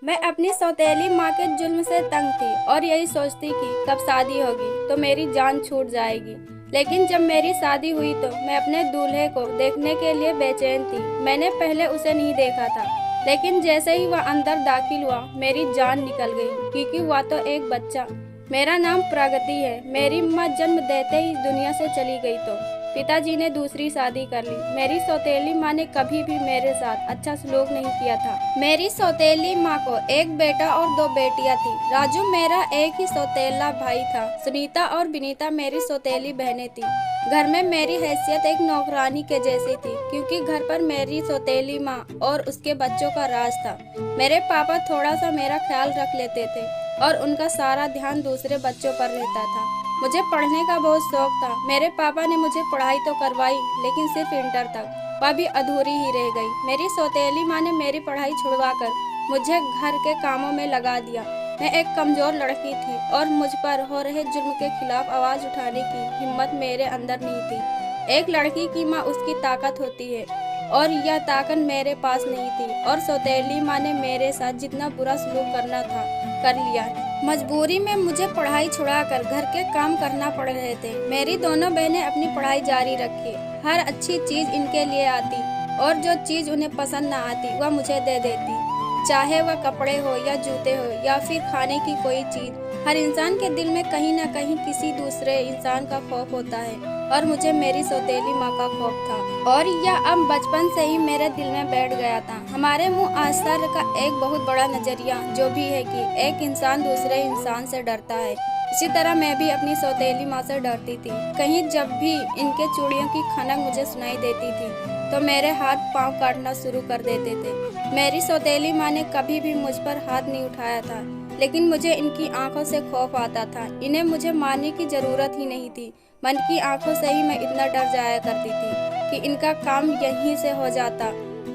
मैं अपनी सौतेली माँ के जुल्म से तंग थी और यही सोचती कि कब शादी होगी तो मेरी जान छूट जाएगी। लेकिन जब मेरी शादी हुई तो मैं अपने दूल्हे को देखने के लिए बेचैन थी। मैंने पहले उसे नहीं देखा था, लेकिन जैसे ही वह अंदर दाखिल हुआ मेरी जान निकल गई, क्योंकि वह तो एक बच्चा। मेरा नाम प्रगति है। मेरी माँ जन्म देते ही दुनिया से चली गई तो पिताजी ने दूसरी शादी कर ली। मेरी सौतेली माँ ने कभी भी मेरे साथ अच्छा सलूक नहीं किया था। मेरी सौतेली माँ को एक बेटा और दो बेटियां थी। राजू मेरा एक ही सौतेला भाई था। सुनीता और विनीता मेरी सौतेली बहनें थी। घर में मेरी हैसियत एक नौकरानी के जैसी थी, क्योंकि घर पर मेरी सौतेली माँ और उसके बच्चों का राज था। मेरे पापा थोड़ा सा मेरा ख्याल रख लेते थे और उनका सारा ध्यान दूसरे बच्चों पर रहता था। मुझे पढ़ने का बहुत शौक था। मेरे पापा ने मुझे पढ़ाई तो करवाई, लेकिन सिर्फ इंटर तक, वह भी अधूरी ही रह गई। मेरी सौतेली माँ ने मेरी पढ़ाई छुड़वाकर मुझे घर के कामों में लगा दिया। मैं एक कमजोर लड़की थी और मुझ पर हो रहे जुल्म के खिलाफ आवाज उठाने की हिम्मत मेरे अंदर नहीं थी। एक लड़की की माँ उसकी ताकत होती है, और यह ताकत मेरे पास नहीं थी। और सौतेली माँ ने मेरे साथ जितना बुरा सलूक करना था कर लिया। मजबूरी में मुझे पढ़ाई छुड़ाकर घर के काम करना पड़ रहे थे। मेरी दोनों बहनें अपनी पढ़ाई जारी रखी। हर अच्छी चीज इनके लिए आती, और जो चीज उन्हें पसंद न आती वह मुझे दे देती, चाहे वह कपड़े हो या जूते हो या फिर खाने की कोई चीज। हर इंसान के दिल में कहीं न कहीं किसी दूसरे इंसान का खौफ होता है, और मुझे मेरी सौतेली माँ का खौफ था, और यह अब बचपन से ही मेरे दिल में बैठ गया था। हमारे मुँह आस्था का एक बहुत बड़ा नजरिया जो भी है कि एक इंसान दूसरे इंसान से डरता है, इसी तरह मैं भी अपनी सौतेली माँ से डरती थी। कहीं जब भी इनके चूड़ियों की खनक मुझे सुनाई देती थी तो मेरे हाथ पांव काटना शुरू कर देते थे। मेरी सौतेली माँ ने कभी भी मुझ पर हाथ नहीं उठाया था, लेकिन मुझे इनकी आंखों से खौफ आता था। इन्हें मुझे मारने की जरूरत ही नहीं थी। मन की आंखों से ही मैं इतना डर जाया करती थी कि इनका काम यहीं से हो जाता।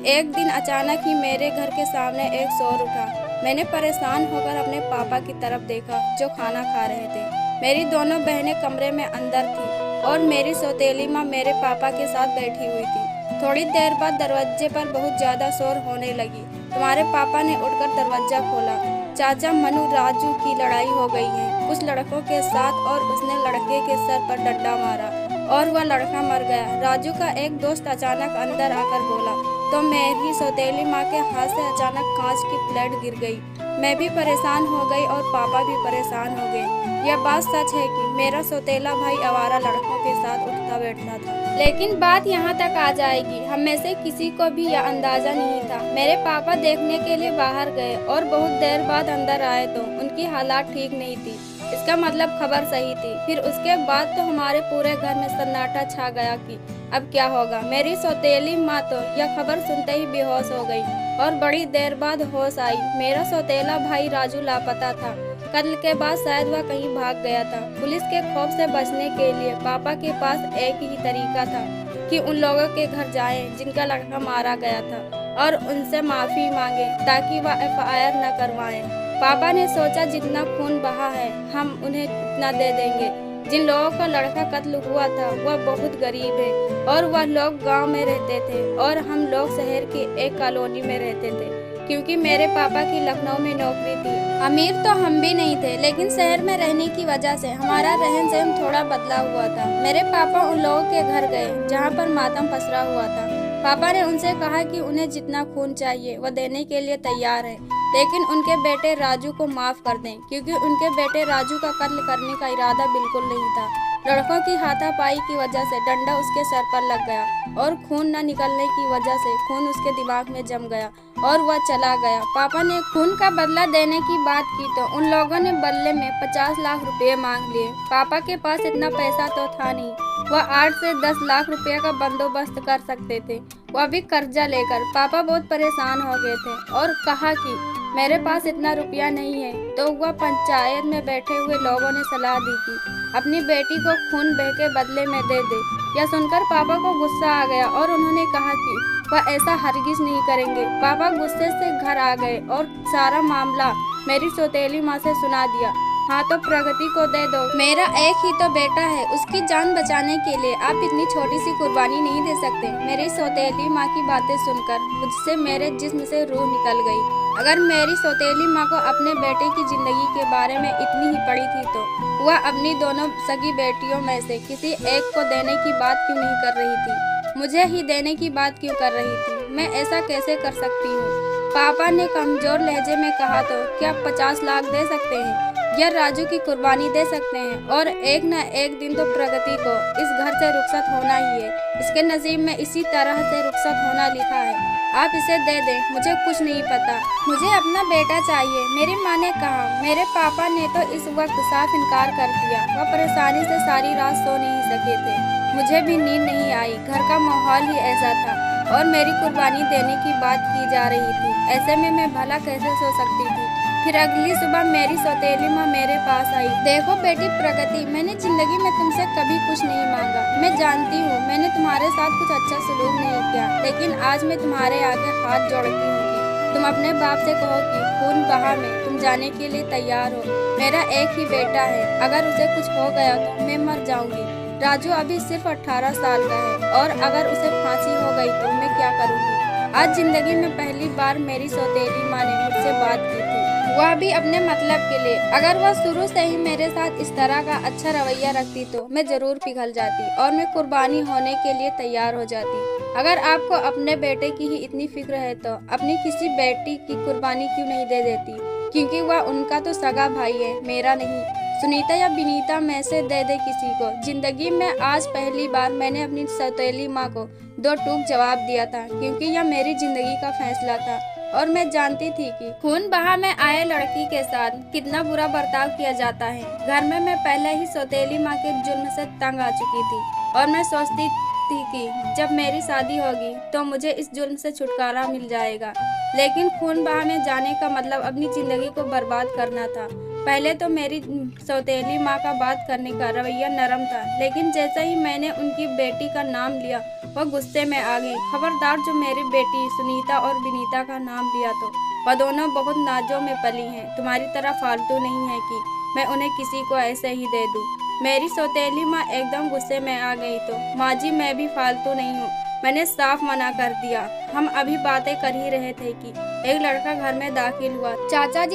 एक दिन अचानक ही मेरे घर के सामने एक शोर उठा। मैंने परेशान होकर अपने पापा की तरफ देखा, जो खाना खा रहे थे। मेरी दोनों बहनें कमरे में अंदर थी और मेरी सौतेली माँ मेरे पापा के साथ बैठी हुई थी। थोड़ी देर बाद दरवाजे पर बहुत ज्यादा शोर होने लगी। तुम्हारे पापा ने उठकर दरवाजा खोला। चाचा मनु, राजू की लड़ाई हो गई है कुछ लड़कों के साथ, और उसने लड़के के सर पर डंडा मारा और वह लड़का मर गया। राजू का एक दोस्त अचानक अंदर आकर बोला तो मेरी सौतेली माँ के हाथ से अचानक कांच की प्लेट गिर गई। मैं भी परेशान हो गई और पापा भी परेशान हो गए। यह बात सच है कि मेरा सौतेला भाई आवारा लड़कों के साथ उठता बैठता था। लेकिन बात यहाँ तक आ जाएगी, हम में से किसी को भी यह अंदाजा नहीं था। मेरे पापा देखने के लिए बाहर गए और बहुत देर बाद अंदर आए तो उनकी हालात ठीक नहीं थी। इसका मतलब खबर सही थी। फिर उसके बाद तो हमारे पूरे घर में सन्नाटा छा गया कि अब क्या होगा। मेरी सौतेली माँ तो यह खबर सुनते ही बेहोश हो गई और बड़ी देर बाद होश आई। मेरा सौतेला भाई राजू लापता था। कत्ल के बाद शायद वह कहीं भाग गया था। पुलिस के खौफ से बचने के लिए पापा के पास एक ही तरीका था कि उन लोगों के घर जाएं जिनका लड़का मारा गया था, और उनसे माफी मांगे ताकि वह FIR न करवाएं। पापा ने सोचा जितना खून बहा है हम उन्हें उतना दे देंगे। जिन लोगों का लड़का कत्ल हुआ था वह बहुत गरीब है, और वह लोग गांव में रहते थे और हम लोग शहर की एक कॉलोनी में रहते थे। क्योंकि मेरे पापा की लखनऊ में नौकरी थी। अमीर तो हम भी नहीं थे, लेकिन शहर में रहने की वजह से हमारा रहन सहन थोड़ा बदला हुआ था। मेरे पापा उन लोगों के घर गए जहाँ पर मातम पसरा हुआ था। पापा ने उनसे कहा कि उन्हें जितना खून चाहिए वह देने के लिए तैयार है, लेकिन उनके बेटे राजू को माफ कर दें, क्योंकि उनके बेटे राजू का कत्ल करने का इरादा बिल्कुल नहीं था। लड़कों की हाथापाई की वजह से डंडा उसके सर पर लग गया और खून न निकलने की वजह से खून उसके दिमाग में जम गया और वह चला गया। पापा ने खून का बदला देने की बात की तो उन लोगों ने बदले में 50 लाख रुपए मांग लिए। पापा के पास इतना पैसा तो था नहीं, वह 8 से 10 लाख रुपए का बंदोबस्त कर सकते थे, वह भी कर्जा लेकर। पापा बहुत परेशान हो गए थे और कहा कि मेरे पास इतना रुपया नहीं है। तो वह पंचायत में बैठे हुए लोगों ने सलाह दी कि अपनी बेटी को खून बह के बदले में दे दे। यह सुनकर पापा को गुस्सा आ गया और उन्होंने कहा कि वह ऐसा हरगिज नहीं करेंगे। पापा गुस्से से घर आ गए और सारा मामला मेरी सौतेली माँ से सुना दिया। हाँ तो प्रगति को दे दो, मेरा एक ही तो बेटा है, उसकी जान बचाने के लिए आप इतनी छोटी सी कुर्बानी नहीं दे सकते। मेरी सौतेली माँ की बातें सुनकर मुझसे मेरे जिस्म से रूह निकल गई। अगर मेरी सौतेली माँ को अपने बेटे की जिंदगी के बारे में इतनी ही पड़ी थी तो वह अपनी दोनों सगी बेटियों में से किसी एक को देने की बात क्यों नहीं कर रही थी? मुझे ही देने की बात क्यों कर रही थी? मैं ऐसा कैसे कर सकती हूँ? पापा ने कमजोर लहजे में कहा तो क्या 50 लाख दे सकते हैं या राजू की कुर्बानी दे सकते हैं? और एक न एक दिन तो प्रगति को इस घर से रुखसत होना ही है। इसके नसीब में इसी तरह से रुखसत होना लिखा है। आप इसे दे दें, मुझे कुछ नहीं पता, मुझे अपना बेटा चाहिए, मेरी माँ ने कहा। मेरे पापा ने तो इस वक्त साफ इनकार कर दिया। वह परेशानी से सारी रात सो नहीं सके थे। मुझे भी नींद नहीं आई। घर का माहौल ही ऐसा था और मेरी कुर्बानी देने की बात की जा रही थी। ऐसे में मैं भला कैसे सो सकती थी? फिर अगली सुबह मेरी सौतेली माँ मेरे पास आई। देखो बेटी प्रगति, मैंने जिंदगी में तुमसे कभी कुछ नहीं मांगा। मैं जानती हूँ मैंने तुम्हारे साथ कुछ अच्छा सलूक नहीं किया, लेकिन आज मैं तुम्हारे आगे हाथ जोड़ती हूँ कि तुम अपने बाप से कहो कि खून बहा में तुम जाने के लिए तैयार हो। मेरा एक ही बेटा है, अगर उसे कुछ हो गया तो मैं मर जाऊंगी। राजू अभी सिर्फ 18 साल का है और अगर उसे फांसी हो गई तो मैं क्या करूँगी? आज जिंदगी में पहली बार मेरी सौतेली माँ ने मुझसे बात की थी, वह भी अपने मतलब के लिए। अगर वह शुरू से ही मेरे साथ इस तरह का अच्छा रवैया रखती तो मैं जरूर पिघल जाती और मैं कुर्बानी होने के लिए तैयार हो जाती। अगर आपको अपने बेटे की ही इतनी फिक्र है तो अपनी किसी बेटी की कुर्बानी क्यों नहीं दे देती? क्योंकि वह उनका तो सगा भाई है, मेरा नहीं। सुनीता या विनीता में से दे दे किसी को। जिंदगी में आज पहली बार मैंने अपनी सौतेली माँ को दो टूक जवाब दिया था, क्योंकि यह मेरी जिंदगी का फैसला था और मैं जानती थी कि खून बहा में आए लड़की के साथ कितना बुरा बर्ताव किया जाता है। घर में मैं पहले ही सौतेली माँ के जुल्म से तंग आ चुकी थी और मैं सोचती थी कि जब मेरी शादी होगी तो मुझे इस जुल्म से छुटकारा मिल जाएगा। लेकिन खून बहा में जाने का मतलब अपनी जिंदगी को बर्बाद करना था। पहले तो मेरी सौतेली माँ का बात करने का रवैया नरम था, लेकिन जैसे ही मैंने उनकी बेटी का नाम लिया वह गुस्से में आ गई। खबरदार जो मेरी बेटी सुनीता और विनीता का नाम लिया तो वह दोनों बहुत नाजों में पली हैं। तुम्हारी तरह फालतू नहीं है कि मैं उन्हें किसी को ऐसे ही दे दूं। मेरी सौतेली माँ एकदम गुस्से में आ गई तो माँ जी मैं भी फालतू नहीं हूँ, मैंने साफ मना कर दिया। हम अभी बातें कर ही रहे थे कि एक लड़का घर में दाखिल हुआ। चाचा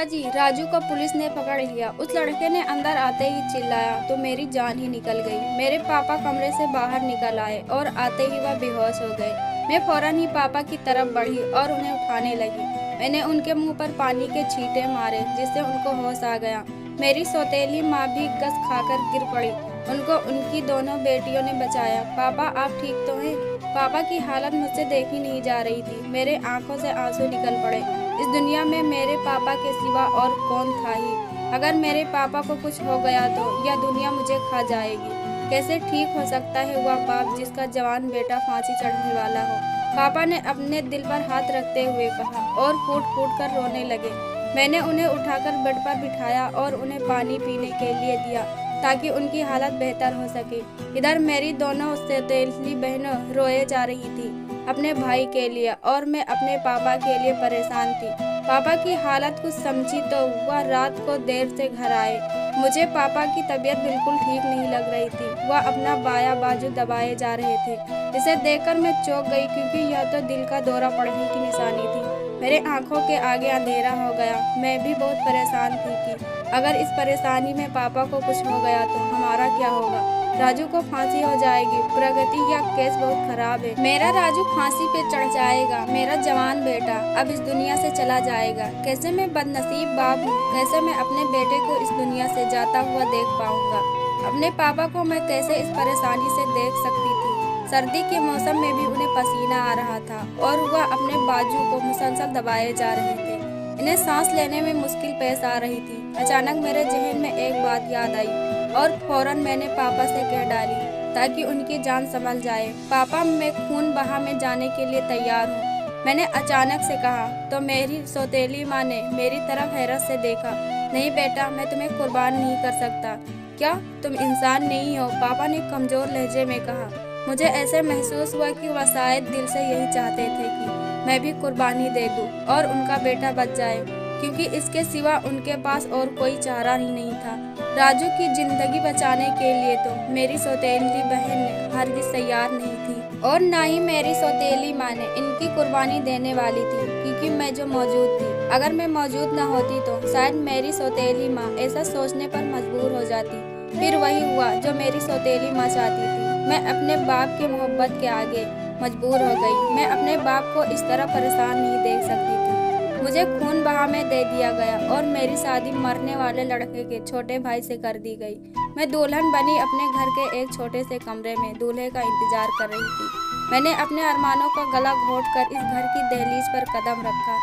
जी, राजू को पुलिस ने पकड़ लिया। उस लड़के ने अंदर आते ही चिल्लाया तो मेरी जान ही निकल गई। मेरे पापा कमरे से बाहर निकल आए और आते ही वह बेहोश हो गए। मैं फौरन ही पापा की तरफ बढ़ी और उन्हें उठाने लगी। मैंने उनके मुंह पर पानी के छींटे मारे जिससे उनको होश आ गया। मेरी सौतेली माँ भी गस खाकर गिर पड़ी। उनको उनकी दोनों बेटियों ने बचाया। पापा आप ठीक तो हैं? पापा की हालत मुझसे देखी नहीं जा रही थी। मेरे आंखों से आंसू निकल पड़े। इस दुनिया में मेरे पापा के सिवा और कौन था ही? अगर मेरे पापा को कुछ हो गया तो यह दुनिया मुझे खा जाएगी। कैसे ठीक हो सकता है वह बाप जिसका जवान बेटा फांसी चढ़ने वाला हो? पापा ने अपने दिल पर हाथ रखते हुए कहा और फूट फूट कर रोने लगे। मैंने उन्हें उठाकर बेड पर बिठाया और उन्हें पानी पीने के लिए दिया ताकि उनकी हालत बेहतर हो सके। इधर मेरी दोनों सौतेली बहनों रोए जा रही थी अपने भाई के लिए और मैं अपने पापा के लिए परेशान थी। पापा की हालत कुछ समझी तो वह रात को देर से घर आए। मुझे पापा की तबीयत बिल्कुल ठीक नहीं लग रही थी। वह अपना बायां बाजू दबाए जा रहे थे। इसे देखकर मैं चौंक गई क्योंकि यह तो दिल का दौरा पड़ने की निशानी थी। मेरे आंखों के आगे अंधेरा हो गया। मैं भी बहुत परेशान थी कि अगर इस परेशानी में पापा को कुछ हो गया तो हमारा क्या होगा? राजू को फांसी हो जाएगी। प्रगति या केस बहुत खराब है। मेरा राजू फांसी पे चढ़ जाएगा। मेरा जवान बेटा अब इस दुनिया से चला जाएगा। कैसे मैं बदनसीब बाप हूँ। कैसे मैं अपने बेटे को इस दुनिया से जाता हुआ देख पाऊंगा? अपने पापा को मैं कैसे इस परेशानी से देख सकती थी? सर्दी के मौसम में भी उन्हें पसीना आ रहा था और वह अपने बाजू को मुसलसल दबाए जा रहे थे। इन्हें सांस लेने में मुश्किल पेश आ रही थी। अचानक मेरे जहन में एक बात याद आई और फौरन मैंने पापा से कह डाली ताकि उनकी जान संभल जाए। पापा मैं खून बहा में जाने के लिए तैयार हूँ। मैंने अचानक से कहा तो मेरी सौतेली माँ ने मेरी तरफ हैरत से देखा। नहीं बेटा, मैं तुम्हें कुर्बान नहीं कर सकता। क्या तुम इंसान नहीं हो? पापा ने कमजोर लहजे में कहा। मुझे ऐसे महसूस हुआ कि वह शायद दिल से यही चाहते थे कि मैं भी कुर्बानी दे दूं और उनका बेटा बच जाए, क्योंकि इसके सिवा उनके पास और कोई चारा ही नहीं था। राजू की जिंदगी बचाने के लिए तो मेरी सौतेली बहन हरगिज तैयार नहीं थी और ना ही मेरी सौतेली माँ ने इनकी कुर्बानी देने वाली थी। क्योंकि मैं जो मौजूद थी। अगर मैं मौजूद न होती तो शायद मेरी सौतेली माँ ऐसा सोचने पर मजबूर हो जाती। फिर वही हुआ जो मेरी सौतेली माँ चाहती थी। मैं अपने बाप की मोहब्बत के आगे मजबूर हो गई। मैं अपने बाप को इस तरह परेशान नहीं देख सकती थी। मुझे खून बहा में दे दिया गया और मेरी शादी मरने वाले लड़के के छोटे भाई से कर दी गई। मैं दुल्हन बनी अपने घर के एक छोटे से कमरे में दूल्हे का इंतजार कर रही थी। मैंने अपने अरमानों का गला घोट कर इस घर की दहलीज पर कदम रखा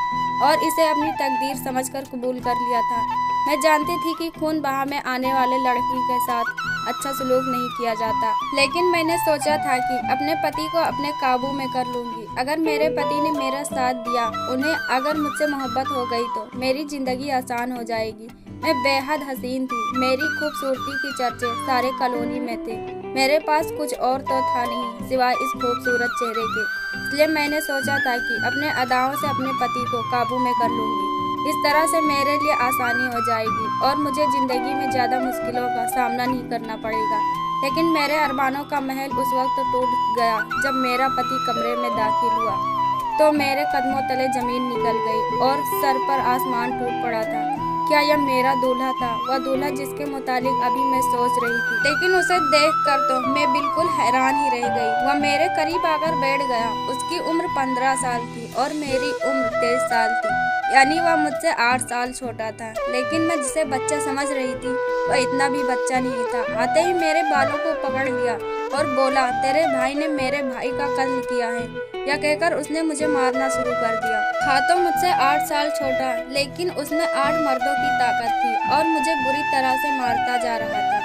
और इसे अपनी तकदीर समझकर कबूल कर लिया था। मैं जानती थी कि खून बहा में आने वाले लड़की के साथ अच्छा सलूक नहीं किया जाता, लेकिन मैंने सोचा था कि अपने पति को अपने काबू में कर लूंगी। अगर मेरे पति ने मेरा साथ दिया, उन्हें अगर मुझसे मोहब्बत हो गई तो मेरी जिंदगी आसान हो जाएगी। मैं बेहद हसीन थी। मेरी खूबसूरती की चर्चे सारे कॉलोनी में थे। मेरे पास कुछ और तो था नहीं सिवाय इस खूबसूरत चेहरे के। इसलिए मैंने सोचा था कि अपने अदाओं से अपने पति को काबू में कर लूंगी। इस तरह से मेरे लिए आसानी हो जाएगी और मुझे जिंदगी में ज़्यादा मुश्किलों का सामना नहीं करना पड़ेगा। लेकिन मेरे अरमानों का महल उस वक्त टूट गया जब मेरा पति कमरे में दाखिल हुआ तो मेरे कदमों तले जमीन निकल गई और सर पर आसमान टूट पड़ा था। क्या यह मेरा दूल्हा था? वह दूल्हा जिसके मुतालिक अभी मैं सोच रही थी, लेकिन उसे देखकर तो मैं बिल्कुल हैरान ही रह गई। वह मेरे करीब आकर बैठ गया। उसकी उम्र 15 साल थी और मेरी उम्र 23 साल थी, यानी वह मुझसे 8 साल छोटा था। लेकिन मैं जिसे बच्चा समझ रही थी वह इतना भी बच्चा नहीं था। आते ही मेरे बालों को पकड़ लिया और बोला, तेरे भाई ने मेरे भाई का कत्ल किया है। यह कहकर उसने मुझे मारना शुरू कर दिया। था तो मुझसे 8 साल छोटा, लेकिन उसमें 8 मर्दों की ताकत थी और मुझे बुरी तरह से मारता जा रहा था।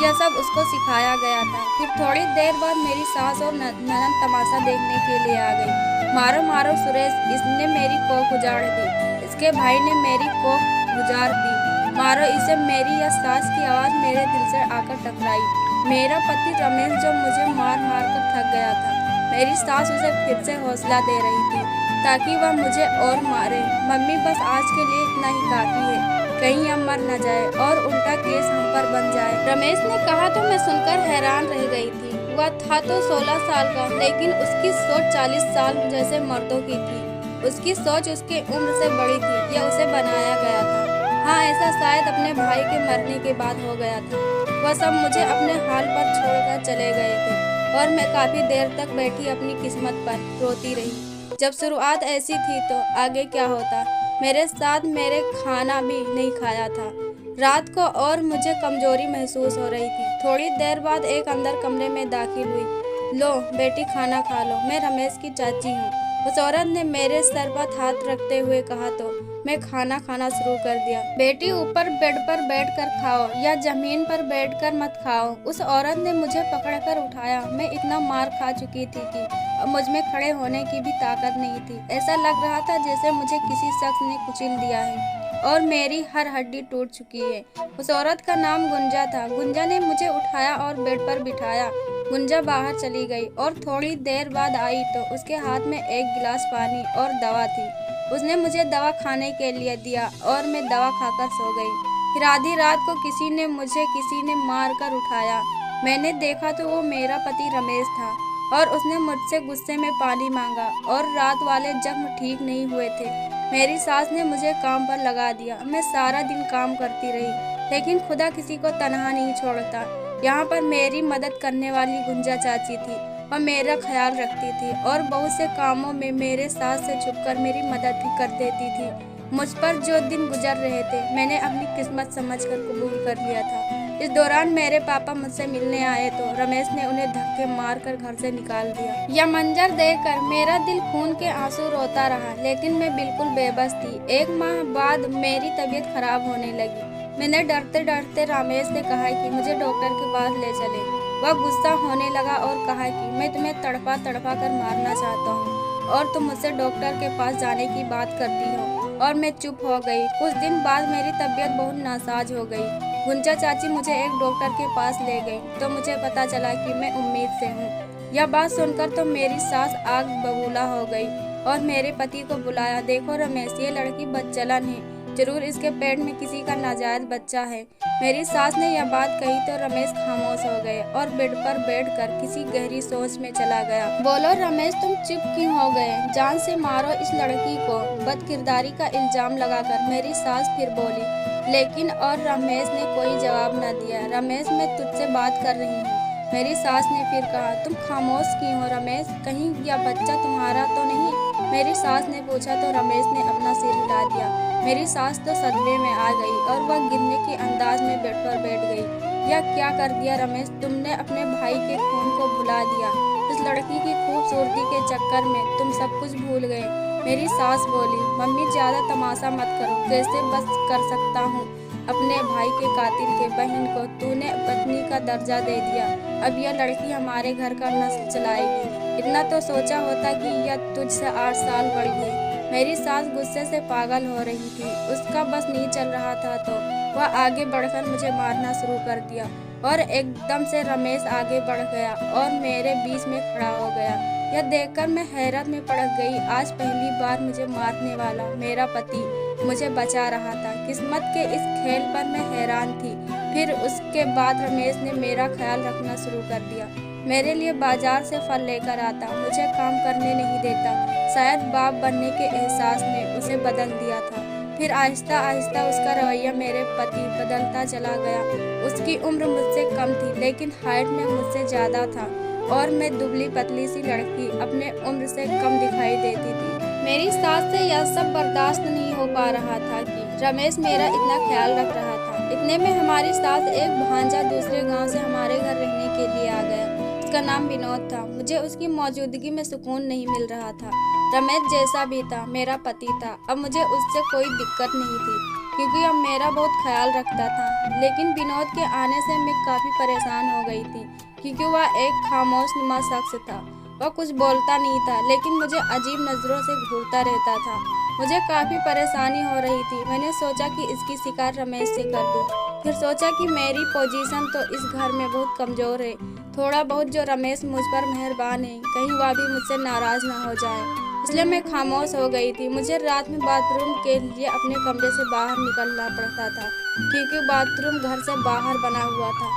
यह सब उसको सिखाया गया था। फिर थोड़ी देर बाद मेरी सास और ननद तमाशा देखने के लिए आ गई। मारो मारो सुरेश, इसने मेरी कोख उजाड़ दी। इसके भाई ने मेरी कोख गुजार दी। मारो इसे। मेरी यह सास की आवाज़ मेरे दिल से आकर टकराई। मेरा पति रमेश जो मुझे मार मार कर थक गया था, मेरी सास उसे फिर से हौसला दे रही थी ताकि वह मुझे और मारे। मम्मी, बस आज के लिए इतना ही काफ़ी है, कहीं हम मर न जाए और उल्टा केस हम पर बन जाए। रमेश ने कहा तो मैं सुनकर हैरान रह गई थी। वह था तो 16 साल का, लेकिन उसकी सोच 40 साल जैसे मर्दों की थी। उसकी सोच उसकी उम्र से बड़ी थी। यह उसे बनाया गया था। हाँ, ऐसा शायद अपने भाई के मरने के बाद हो गया था। वह सब मुझे अपने हाल पर छोड़कर चले गए थे और मैं काफ़ी देर तक बैठी अपनी किस्मत पर रोती रही। जब शुरुआत ऐसी थी तो आगे क्या होता मेरे साथ? मेरे खाना भी नहीं खाया था रात को और मुझे कमजोरी महसूस हो रही थी। थोड़ी देर बाद एक अंदर कमरे में दाखिल हुई। लो बेटी, खाना खा लो, मैं रमेश की चाची हूँ। उस औरत ने मेरे सर पर हाथ रखते हुए कहा तो मैं खाना खाना शुरू कर दिया। बेटी, ऊपर बेड पर बैठकर खाओ या जमीन पर बैठकर मत खाओ। उस औरत ने मुझे पकड़कर उठाया। मैं इतना मार खा चुकी थी कि अब मुझ में खड़े होने की भी ताकत नहीं थी। ऐसा लग रहा था जैसे मुझे किसी शख्स ने कुचल दिया है और मेरी हर हड्डी टूट चुकी है। उस औरत का नाम गुंजा था। गुंजा ने मुझे उठाया और बेड पर बिठाया। गुंजा बाहर चली गई और थोड़ी देर बाद आई तो उसके हाथ में एक गिलास पानी और दवा थी। उसने मुझे दवा खाने के लिए दिया और मैं दवा खाकर सो गई। फिर आधी रात को किसी ने मार कर उठाया। मैंने देखा तो वो मेरा पति रमेश था और उसने मुझसे गुस्से में पानी मांगा और रात वाले जख्म ठीक नहीं हुए थे। मेरी सास ने मुझे काम पर लगा दिया। मैं सारा दिन काम करती रही, लेकिन खुदा किसी को तनहा नहीं छोड़ता। यहाँ पर मेरी मदद करने वाली गुंजा चाची थी। वह मेरा ख्याल रखती थी और बहुत से कामों में मेरे सास से छुपकर मेरी मदद भी कर देती थी। मुझ पर जो दिन गुजर रहे थे मैंने अपनी किस्मत समझकर कबूल कर लिया था। इस दौरान मेरे पापा मुझसे मिलने आए तो रमेश ने उन्हें धक्के मारकर घर से निकाल दिया। यह मंजर देखकर मेरा दिल खून के आंसू रोता रहा, लेकिन मैं बिल्कुल बेबस थी। 1 माह बाद मेरी तबीयत खराब होने लगी। मैंने डरते डरते रमेश से कहा कि मुझे डॉक्टर के पास ले चले। वह गुस्सा होने लगा और कहा कि मैं तुम्हें तड़पा तड़पा कर मारना चाहता हूँ और तुम मुझसे डॉक्टर के पास जाने की बात करती हो। और मैं चुप हो गई। कुछ दिन बाद मेरी तबीयत बहुत नासाज हो गई। गुंजा चाची मुझे एक डॉक्टर के पास ले गई तो मुझे पता चला कि मैं उम्मीद से हूँ। यह बात सुनकर तो मेरी सास आग बबूला हो गई और मेरे पति को बुलाया। देखो रमेश, ये लड़की बदचलन है, जरूर इसके पेट में किसी का नाजायज बच्चा है। मेरी सास ने यह बात कही तो रमेश खामोश हो गए और बेड पर बैठकर किसी गहरी सोच में चला गया। बोलो रमेश, तुम चुप क्यों हो गए? जान से मारो इस लड़की को, बदकिरदारी का इल्जाम लगाकर मेरी सास फिर बोली। लेकिन और रमेश ने कोई जवाब न दिया। रमेश, मैं तुझसे बात कर रही हूँ, मेरी सास ने फिर कहा। तुम खामोश क्यों हो रमेश? कहीं यह बच्चा तुम्हारा तो नहीं? मेरी सास ने पूछा तो रमेश ने अपना सिर हिला दिया। मेरी सास तो सदमे में आ गई और वह गिरने के अंदाज में बेड पर बैठ गई। यह क्या कर दिया रमेश? तुमने अपने भाई के खून को भुला दिया। इस लड़की की खूबसूरती के चक्कर में तुम सब कुछ भूल गए। मेरी सास बोली। मम्मी, ज्यादा तमाशा मत करो। कैसे बस कर सकता हूँ अपने भाई के कातिल के बहन को? तूने पत्नी का दर्जा दे दिया। अब यह लड़की हमारे घर का नस्ल चलाएगी। इतना तो सोचा होता कि यह तुझसे 8 साल बड़ी है। मेरी सास गुस्से से पागल हो रही थी। उसका बस नहीं चल रहा था तो वह आगे बढ़कर मुझे मारना शुरू कर दिया और एकदम से रमेश आगे बढ़ गया और मेरे बीच में खड़ा हो गया। यह देखकर मैं हैरत में पड़ गई। आज पहली बार मुझे मारने वाला मेरा पति मुझे बचा रहा था। किस्मत के इस खेल पर मैं हैरान थी। फिर उसके बाद रमेश ने मेरा ख्याल रखना शुरू कर दिया। मेरे लिए बाजार से फल लेकर आता, मुझे काम करने नहीं देता। शायद बाप बनने के एहसास ने उसे बदल दिया था। फिर आहिस्ता आहिस्ता उसका रवैया मेरे प्रति बदलता चला गया। उसकी उम्र मुझसे कम थी लेकिन हाइट में मुझसे ज़्यादा था और मैं दुबली पतली सी लड़की अपने उम्र से कम दिखाई देती थी। मेरी सास से यह सब बर्दाश्त नहीं हो पा रहा था कि रमेश मेरा इतना ख्याल रख रहा था। इतने में हमारी सास एक भांजा दूसरे गांव से हमारे घर रहने के लिए आ गया। उसका नाम विनोद था। मुझे उसकी मौजूदगी में सुकून नहीं मिल रहा था। रमेश जैसा भी था, मेरा पति था। अब मुझे उससे कोई दिक्कत नहीं थी क्योंकि अब मेरा बहुत ख्याल रखता था। लेकिन विनोद के आने से मैं काफ़ी परेशान हो गई थी क्योंकि वह एक खामोश नुमा शख्स था। वह कुछ बोलता नहीं था लेकिन मुझे अजीब नज़रों से घूरता रहता था। मुझे काफ़ी परेशानी हो रही थी। मैंने सोचा कि इसकी शिकायत रमेश से कर दूं। फिर सोचा कि मेरी पोजीशन तो इस घर में बहुत कमज़ोर है। थोड़ा बहुत जो रमेश मुझ पर मेहरबान है, कहीं वह भी मुझसे नाराज़ ना हो जाए, इसलिए मैं खामोश हो गई थी। मुझे रात में बाथरूम के लिए अपने कमरे से बाहर निकलना पड़ता था क्योंकि बाथरूम घर से बाहर बना हुआ था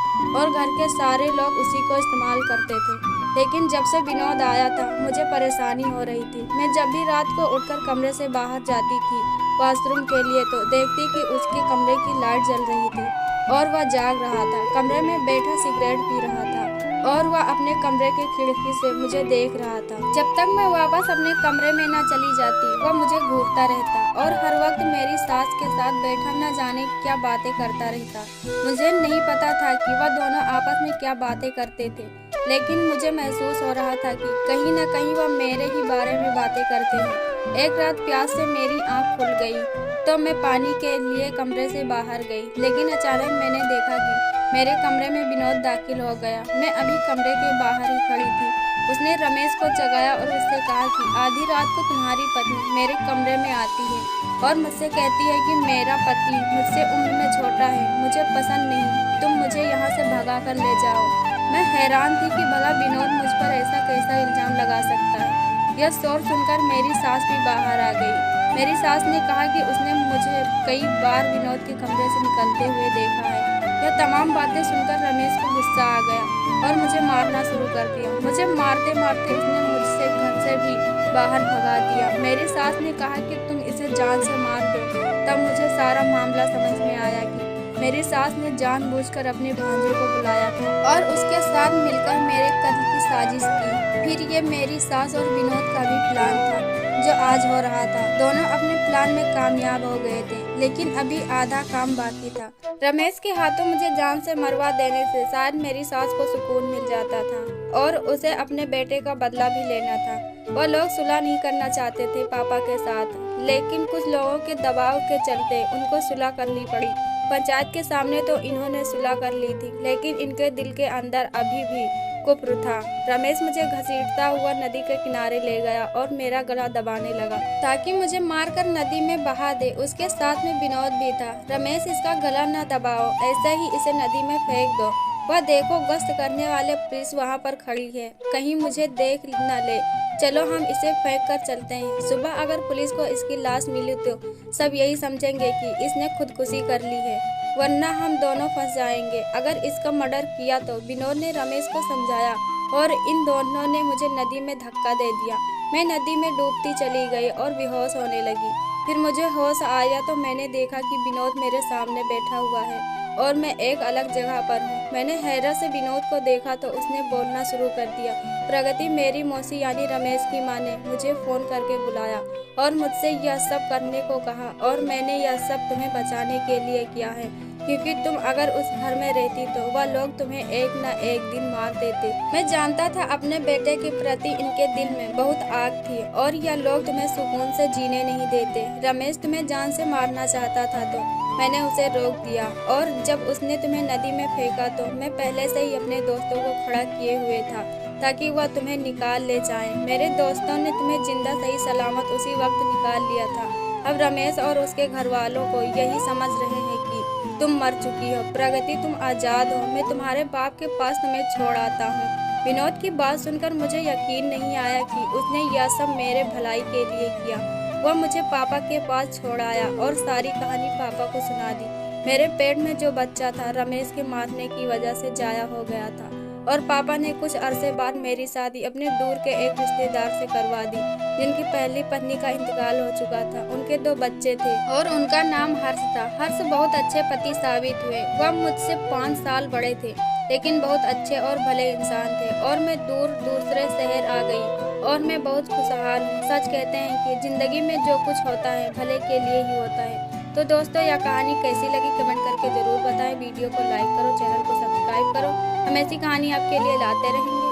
और घर के सारे लोग उसी को इस्तेमाल करते थे। लेकिन जब से विनोद आया था मुझे परेशानी हो रही थी। मैं जब भी रात को उठकर कमरे से बाहर जाती थी वॉशरूम के लिए तो देखती कि उसके कमरे की लाइट जल रही थी और वह जाग रहा था। कमरे में बैठा सिगरेट पी रहा था और वह अपने कमरे की खिड़की से मुझे देख रहा था। जब तक मैं वापस अपने कमरे में न चली जाती वह मुझे घूरता रहता और हर वक्त मेरी सास के साथ बैठा न जाने क्या बातें करता रहता। मुझे नहीं पता था कि वह दोनों आपस में क्या बातें करते थे, लेकिन मुझे महसूस हो रहा था कि कहीं न कहीं वह मेरे ही बारे में बातें करते हैं। एक रात प्यास से मेरी आँख खुल गई तो मैं पानी के लिए कमरे से बाहर गई, लेकिन अचानक मैंने देखा कि मेरे कमरे में विनोद दाखिल हो गया। मैं अभी कमरे के बाहर ही खड़ी थी। उसने रमेश को जगाया और उससे कहा कि आधी रात को तुम्हारी पत्नी मेरे कमरे में आती है और मुझसे कहती है कि मेरा पति मुझसे उम्र में छोटा है, मुझे पसंद नहीं, तुम मुझे यहाँ से भगा कर ले जाओ। मैं हैरान थी कि भला विनोद मुझ पर ऐसा कैसा इल्ज़ाम लगा सकता है। यह शोर सुनकर मेरी सास भी बाहर आ गई। मेरी सास ने कहा कि उसने मुझे कई बार विनोद के कमरे से निकलते हुए देखा है। यह तमाम बातें सुनकर रमेश को गुस्सा आ गया और मुझे मारना शुरू कर दिया। मुझे मारते मारते उसने मुझसे घर से भी बाहर भगा दिया। मेरी सास ने कहा कि तुम इसे जान से मार दो। तब मुझे सारा मामला समझ में आया कि मेरी सास ने जानबूझकर अपने भांजे को बुलाया था और उसके साथ मिलकर मेरे कत्ल की साजिश की। फिर ये मेरी सास और विनोद का भी प्लान था जो आज हो रहा था। दोनों अपने प्लान में कामयाब हो गए थे लेकिन अभी आधा काम बाकी था। रमेश के हाथों मुझे जान से मरवा देने से शायद मेरी सास को सुकून मिल जाता था और उसे अपने बेटे का बदला भी लेना था। वह लोग सुलह नहीं करना चाहते थे पापा के साथ, लेकिन कुछ लोगों के दबाव के चलते उनको सुलह करनी पड़ी। पंचायत के सामने तो इन्होंने सुलह कर ली थी लेकिन इनके दिल के अंदर अभी भी कुफ्र था। रमेश मुझे घसीटता हुआ नदी के किनारे ले गया और मेरा गला दबाने लगा ताकि मुझे मारकर नदी में बहा दे। उसके साथ में विनोद भी था। रमेश, इसका गला न दबाओ, ऐसे ही इसे नदी में फेंक दो। वह देखो, गश्त करने वाले पुलिस वहाँ पर खड़ी है, कहीं मुझे देख न ले। चलो हम इसे फेंक कर चलते हैं। सुबह अगर पुलिस को इसकी लाश मिली तो सब यही समझेंगे कि इसने खुदकुशी कर ली है, वरना हम दोनों फंस जाएंगे। अगर इसका मर्डर किया तो। विनोद ने रमेश को समझाया और इन दोनों ने मुझे नदी में धक्का दे दिया। मैं नदी में डूबती चली गई और बेहोश होने लगी। फिर मुझे होश आया तो मैंने देखा कि विनोद मेरे सामने बैठा हुआ है और मैं एक अलग जगह पर हूँ। मैंने हैरत से विनोद को देखा तो उसने बोलना शुरू कर दिया। प्रगति, मेरी मौसी यानी रमेश की माँ ने मुझे फ़ोन करके बुलाया और मुझसे यह सब करने को कहा, और मैंने यह सब तुम्हें बचाने के लिए किया है, क्योंकि तुम अगर उस घर में रहती तो वह लोग तुम्हें एक न एक दिन मार देते। मैं जानता था अपने बेटे के प्रति इनके दिल में बहुत आग थी और यह लोग तुम्हें सुकून से जीने नहीं देते। रमेश तुम्हें जान से मारना चाहता था तो मैंने उसे रोक दिया, और जब उसने तुम्हें नदी में फेंका तो मैं पहले से ही अपने दोस्तों को खड़ा किए हुए था ताकि वह तुम्हें निकाल ले जाएं। मेरे दोस्तों ने तुम्हें जिंदा सही सलामत उसी वक्त निकाल लिया था। अब रमेश और उसके घर वालों को यही समझ रहे हैं कि तुम मर चुकी हो। प्रगति, तुम आज़ाद हो। मैं तुम्हारे बाप के पास तुम्हें छोड़ आता हूँ। विनोद की बात सुनकर मुझे यकीन नहीं आया कि उसने यह सब मेरे भलाई के लिए किया। वह मुझे पापा के पास छोड़ आया और सारी कहानी पापा को सुना दी। मेरे पेट में जो बच्चा था रमेश के मारने की वजह से जाया हो गया था, और पापा ने कुछ अरसे बाद मेरी शादी अपने दूर के एक रिश्तेदार से करवा दी, जिनकी पहली पत्नी का इंतकाल हो चुका था। उनके 2 बच्चे थे और उनका नाम हर्ष था। हर्ष बहुत अच्छे पति साबित हुए। वह मुझसे 5 साल बड़े थे, लेकिन बहुत अच्छे और भले इंसान थे, और मैं दूसरे शहर आ गई और मैं बहुत खुशहाल हूँ। सच कहते हैं कि जिंदगी में जो कुछ होता है भले के लिए ही होता है। तो दोस्तों, यह कहानी कैसी लगी कमेंट करके ज़रूर बताएं। वीडियो को लाइक करो, चैनल को सब्सक्राइब करो। हम ऐसी कहानी आपके लिए लाते रहेंगे।